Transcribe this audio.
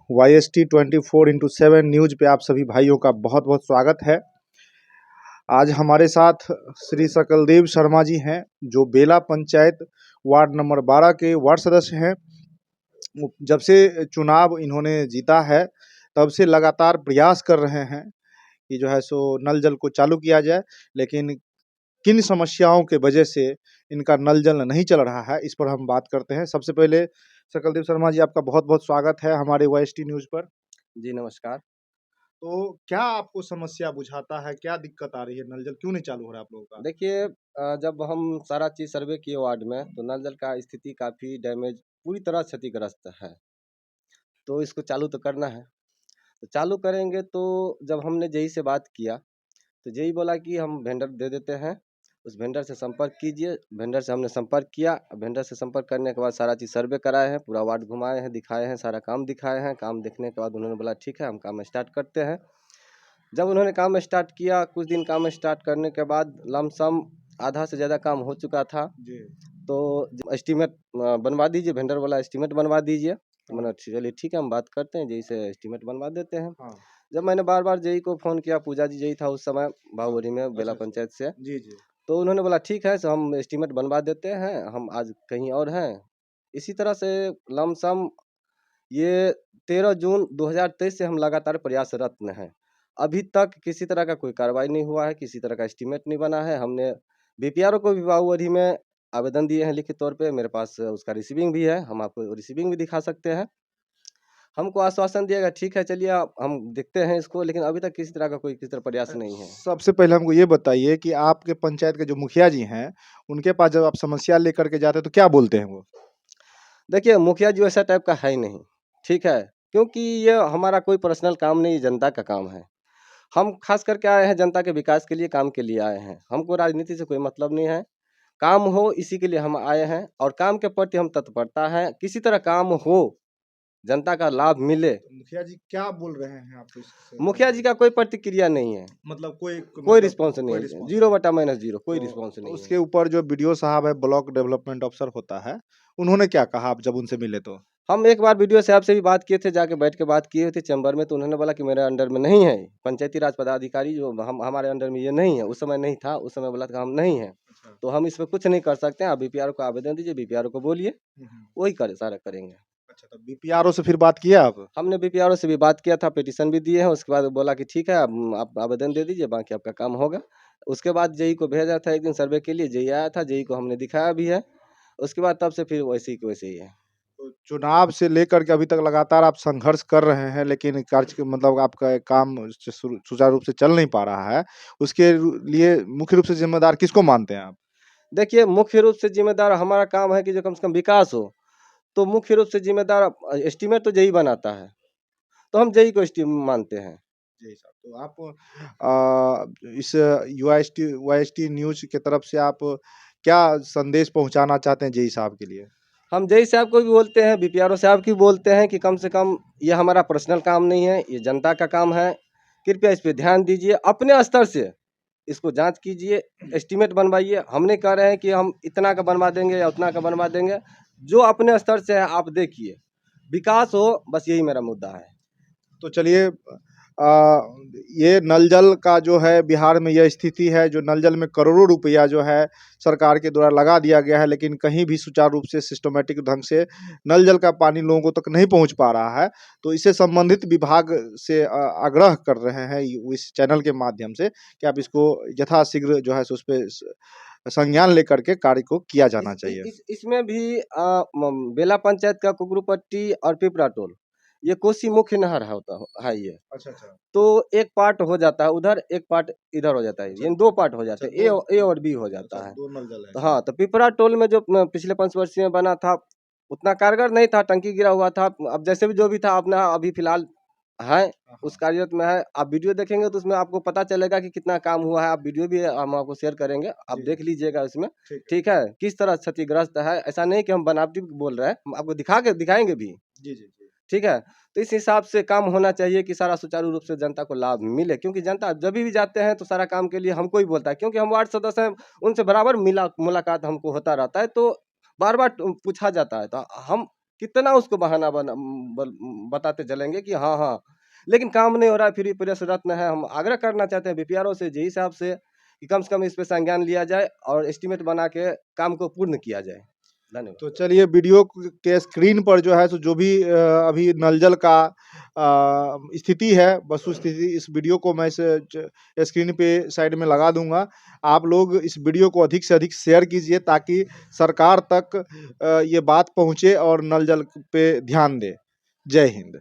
YST 24x7 news पे आप सभी भाइयों का बहुत बहुत स्वागत है। आज हमारे साथ श्री सकलदेव शर्मा जी हैं, जो बेला पंचायत वार्ड नंबर 12 के वार्ड सदस्य हैं। जब से चुनाव इन्होंने जीता है, तब से लगातार प्रयास कर रहे हैं कि जो है सो नल जल को चालू किया जाए, लेकिन किन समस्याओं के वजह से इनका नल जल नहीं चल रहा है, इस पर हम बात करते हैं। सबसे पहले सकलदेव शर्मा जी, आपका बहुत बहुत स्वागत है हमारे YST न्यूज पर। जी नमस्कार। तो क्या आपको समस्या बुझाता है, क्या दिक्कत आ रही है, नल जल क्यों नहीं चालू हो रहा है आप लोगों का? देखिए जब हम सारा चीज़ सर्वे किए वार्ड में तो नल जल का स्थिति काफ़ी डैमेज पूरी तरह क्षतिग्रस्त है, तो इसको चालू तो करना है। तो चालू करेंगे तो जब हमने जेई से बात किया तो जेई बोला कि हम वेंडर दे देते हैं, उस वेंडर से संपर्क कीजिए। वेंडर से हमने संपर्क किया। वेंडर से संपर्क करने के बाद सारा चीज़ सर्वे कराए हैं, पूरा वार्ड घुमाए हैं, दिखाए हैं, सारा काम दिखाए हैं। काम देखने के बाद उन्होंने बोला ठीक है हम काम स्टार्ट करते हैं। जब उन्होंने काम स्टार्ट किया, कुछ दिन काम स्टार्ट करने के बाद लमसम आधा से ज़्यादा काम हो चुका था। जी। तो एस्टीमेट बनवा दीजिए, वेंडर वाला एस्टीमेट बनवा दीजिए। तो मैंने चलिए ठीक है हम बात करते हैं, जेई से एस्टीमेट बनवा देते हैं। हाँ। जब मैंने बार बार जेई को फ़ोन किया, पूजा जी जेई था उस समय बाहुबली में बेला अच्छा। पंचायत से, जी जी। तो उन्होंने बोला ठीक है सो हम एस्टीमेट बनवा देते हैं, हम आज कहीं और हैं। इसी तरह से लमसम ये 13 जून 2023 से हम लगातार प्रयासरत में हैं। अभी तक किसी तरह का कोई कार्रवाई नहीं हुआ है, किसी तरह का एस्टीमेट नहीं बना है। हमने बीपीआरओ को भी बाहुबली में आवेदन दिए हैं लिखित तौर पे, मेरे पास उसका रिसीविंग भी है, हम आपको रिसीविंग भी दिखा सकते हैं। हमको आश्वासन दिया गया ठीक है चलिए हम देखते हैं इसको, लेकिन अभी तक किसी तरह का कोई किसी तरह प्रयास नहीं है। सबसे पहले हमको ये बताइए कि आपके पंचायत के जो मुखिया जी हैं, उनके पास जब आप समस्या लेकर के जाते हैं तो क्या बोलते हैं वो? देखिए मुखिया जी वैसा टाइप का है ही नहीं, ठीक है? क्योंकि ये हमारा कोई पर्सनल काम नहीं, जनता का काम है। हम खास करके आए हैं जनता के विकास के लिए, काम के लिए आए हैं। हमको राजनीति से कोई मतलब नहीं है। काम हो इसी के लिए हम आए हैं और काम के प्रति हम तत्परता हैं। किसी तरह काम हो, जनता का लाभ मिले। मुखिया जी क्या बोल रहे हैं आपको इससे मुखिया जी का कोई प्रतिक्रिया नहीं है, मतलब कोई रिस्पॉन्स नहीं है। रिस्पॉन्स 0/-0 कोई तो रिस्पॉन्स नहीं है। उसके ऊपर जो बीडीओ साहब है, ब्लॉक डेवलपमेंट ऑफिसर होता है, उन्होंने क्या कहा आप जब उनसे मिले तो? हम एक बार बीडीओ साहब से भी बात किए थे, जाके बैठ के बात किए थे चैम्बर में, तो उन्होंने बोला कि मेरे अंडर में नहीं है। पंचायती राज पदाधिकारी जो हमारे अंडर में ये नहीं है। उस समय नहीं था, उस समय बोला था हम नहीं हैं। अच्छा। तो हम इसमें कुछ नहीं कर सकते हैं। आप बीपीआरओ को आवेदन दीजिए, बीपीआरओ को बोलिए, वही करे सारा करेंगे। अच्छा, तो बीपीआरओ से फिर बात किया आप? हमने बीपीआरओ से भी बात किया था, पिटीशन भी दिए हैं। उसके बाद बोला कि ठीक है आप आवेदन दे दीजिए, बाकी आपका काम होगा। उसके बाद जेई को भेजा था एक दिन सर्वे के लिए, जेई आया था, जेई को हमने दिखाया भी है। उसके बाद तब से फिर वैसे ही के वैसे ही है। तो चुनाव से लेकर के अभी तक लगातार आप संघर्ष कर रहे हैं, लेकिन कार्य के मतलब आपका काम सुचारू रूप से चल नहीं पा रहा है। उसके लिए मुख्य रूप से जिम्मेदार किसको मानते हैं आप? देखिए मुख्य रूप से जिम्मेदार हमारा काम है कि जो कम से कम विकास हो, तो मुख्य रूप से जिम्मेदार एस्टीमेट तो जेई बनाता है, तो हम जेई को मानते हैं। जी साहब, तो आप इस YST न्यूज की तरफ से आप क्या संदेश पहुंचाना चाहते हैं जेई साहब के लिए? हम जेई साहब को भी बोलते हैं, बीपीआरओ साहब की बोलते हैं कि कम से कम ये हमारा पर्सनल काम नहीं है, ये जनता का काम है। कृपया इस पे ध्यान दीजिए, अपने स्तर से इसको जाँच कीजिए, एस्टीमेट बनवाइए। हम नहीं कह रहे हैं कि हम इतना का बनवा देंगे या उतना का बनवा देंगे, जो अपने स्तर से है आप देखिए। विकास हो, बस यही मेरा मुद्दा है। तो चलिए, ये नल जल का जो है बिहार में यह स्थिति है, जो नल जल में करोड़ों रुपया जो है सरकार के द्वारा लगा दिया गया है, लेकिन कहीं भी सुचारू रूप से सिस्टमेटिक ढंग से नल जल का पानी लोगों तक नहीं पहुंच पा रहा है। तो इससे संबंधित विभाग से आग्रह कर रहे हैं इस चैनल के माध्यम से कि आप इसको यथाशीघ्र जो है सो उस पे संज्ञान लेकर के कार्य को किया जाना चाहिए। इसमें भी बेला पंचायत का कुकरूपट्टी और पिपरा टोल, ये कोसी मुख्य नहर है ये। अच्छा अच्छा। तो एक पार्ट हो जाता है उधर, एक पार्ट इधर हो जाता है, अच्छा, यानी 2 पार्ट हो जाते हैं, अच्छा, ए और बी हो जाता अच्छा, है। दो नल जल है। तो हाँ, तो पिपरा टोल में जो पिछले पंचवर्षीय में बना था, उतना कारगर नहीं था, टंकी गिरा हुआ था। अब जैसे भी जो भी था अपना अभी फिलहाल है, हाँ, उस कार्यरत में है। आप वीडियो देखेंगे तो उसमें आपको पता चलेगा कि कितना काम हुआ है। आप वीडियो भी हम आपको शेयर करेंगे, आप जी, देख लीजिएगा उसमें, ठीक है। ठीक है? किस तरह क्षतिग्रस्त है, ऐसा नहीं कि हम बनावटी बोल रहे हैं, हम आपको दिखाएँगे भी, जी, जी, जी। ठीक है? तो इस हिसाब से काम होना चाहिए कि सारा सुचारू रूप से जनता को लाभ मिले, क्योंकि जनता जभी भी जाते हैं तो सारा काम के लिए हमको ही बोलता है, क्योंकि हम वार्ड सदस्य हैं, उनसे बराबर मुलाकात हमको होता रहता है, तो बार-बार पूछा जाता है। तो हम कितना उसको बहाना बताते चलेंगे कि हाँ हाँ, लेकिन काम नहीं हो रहा है, फिर भी प्रयासरत्न है। हम आग्रह करना चाहते हैं बीपीआरओ से जी हिसाब से कि कम से कम इस पे संज्ञान लिया जाए और एस्टीमेट बना के काम को पूर्ण किया जाए। धन्यवाद। तो चलिए वीडियो के स्क्रीन पर जो है सो जो भी अभी नल जल का स्थिति है, वस्तु स्थिति, इस वीडियो को मैं स्क्रीन पे साइड में लगा दूंगा। आप लोग इस वीडियो को अधिक से अधिक शेयर कीजिए ताकि सरकार तक ये बात पहुंचे और नल जल पे ध्यान दे। जय हिंद।